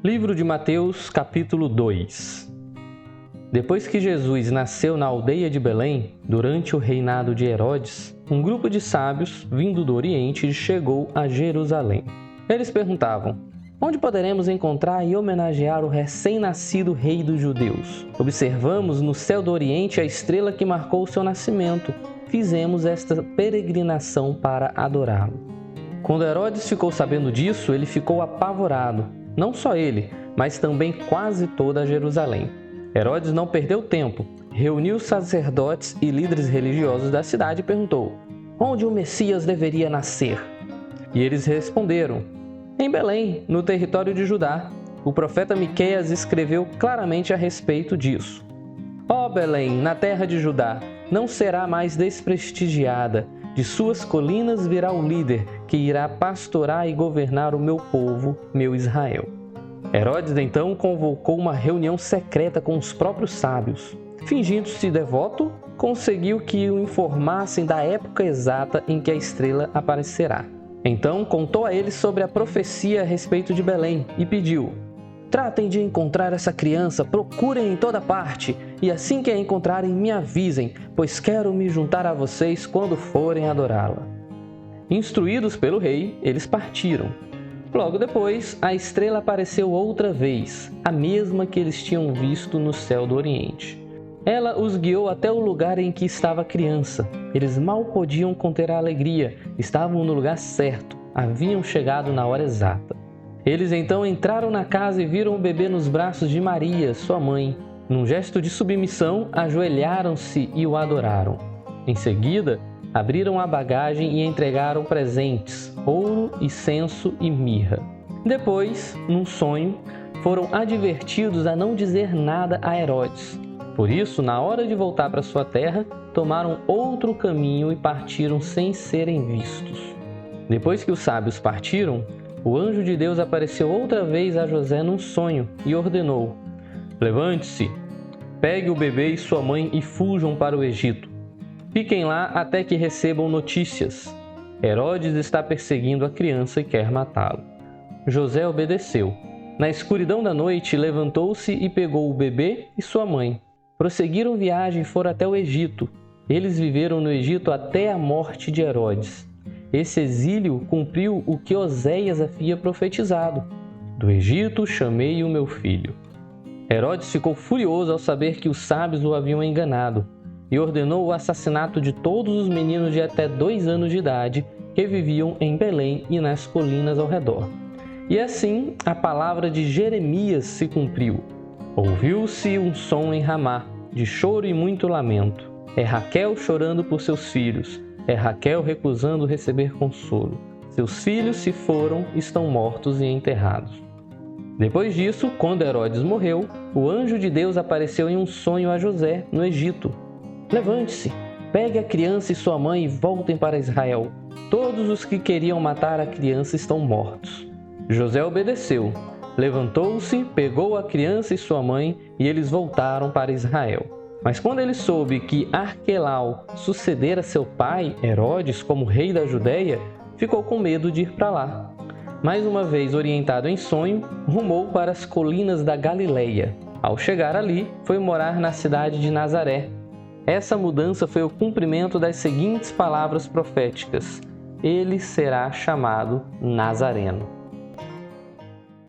Livro de Mateus, capítulo 2. Depois que Jesus nasceu na aldeia de Belém, durante o reinado de Herodes, um grupo de sábios, vindo do Oriente, chegou a Jerusalém. Eles perguntavam: onde poderemos encontrar e homenagear o recém-nascido rei dos judeus? Observamos no céu do Oriente a estrela que marcou o seu nascimento. Fizemos esta peregrinação para adorá-lo. Quando Herodes ficou sabendo disso, ele ficou apavorado. Não só ele, mas também quase toda Jerusalém. Herodes não perdeu tempo. Reuniu os sacerdotes e líderes religiosos da cidade e perguntou: onde o Messias deveria nascer? E eles responderam: em Belém, no território de Judá. O profeta Miqueias escreveu claramente a respeito disso. Ó Belém, na terra de Judá, não será mais desprestigiada. De suas colinas virá o líder que irá pastorar e governar o meu povo, meu Israel. Herodes então convocou uma reunião secreta com os próprios sábios. Fingindo-se devoto, conseguiu que o informassem da época exata em que a estrela aparecerá. Então contou a eles sobre a profecia a respeito de Belém e pediu: tratem de encontrar essa criança, procurem em toda parte, e assim que a encontrarem me avisem, pois quero me juntar a vocês quando forem adorá-la. Instruídos pelo rei, eles partiram. Logo depois, a estrela apareceu outra vez, a mesma que eles tinham visto no céu do Oriente. Ela os guiou até o lugar em que estava a criança. Eles mal podiam conter a alegria, estavam no lugar certo, haviam chegado na hora exata. Eles então entraram na casa e viram o bebê nos braços de Maria, sua mãe. Num gesto de submissão, ajoelharam-se e o adoraram. Em seguida, abriram a bagagem e entregaram presentes, ouro, incenso e mirra. Depois, num sonho, foram advertidos a não dizer nada a Herodes. Por isso, na hora de voltar para sua terra, tomaram outro caminho e partiram sem serem vistos. Depois que os sábios partiram, o anjo de Deus apareceu outra vez a José num sonho e ordenou: levante-se, pegue o bebê e sua mãe e fujam para o Egito. Fiquem lá até que recebam notícias. Herodes está perseguindo a criança e quer matá-lo. José obedeceu. Na escuridão da noite, levantou-se e pegou o bebê e sua mãe. Prosseguiram viagem e foram até o Egito. Eles viveram no Egito até a morte de Herodes. Esse exílio cumpriu o que Oséias havia profetizado: do Egito chamei o meu filho. Herodes ficou furioso ao saber que os sábios o haviam enganado e ordenou o assassinato de todos os meninos de até 2 anos de idade que viviam em Belém e nas colinas ao redor. E assim a palavra de Jeremias se cumpriu. Ouviu-se um som em Ramá, de choro e muito lamento. É Raquel chorando por seus filhos. É Raquel recusando receber consolo. Seus filhos se foram, estão mortos e enterrados. Depois disso, quando Herodes morreu, o anjo de Deus apareceu em um sonho a José, no Egito. Levante-se, pegue a criança e sua mãe e voltem para Israel. Todos os que queriam matar a criança estão mortos. José obedeceu. Levantou-se, pegou a criança e sua mãe e eles voltaram para Israel. Mas quando ele soube que Arquelau sucedera seu pai, Herodes, como rei da Judéia, ficou com medo de ir para lá. Mais uma vez orientado em sonho, rumou para as colinas da Galileia. Ao chegar ali, foi morar na cidade de Nazaré. Essa mudança foi o cumprimento das seguintes palavras proféticas: ele será chamado Nazareno.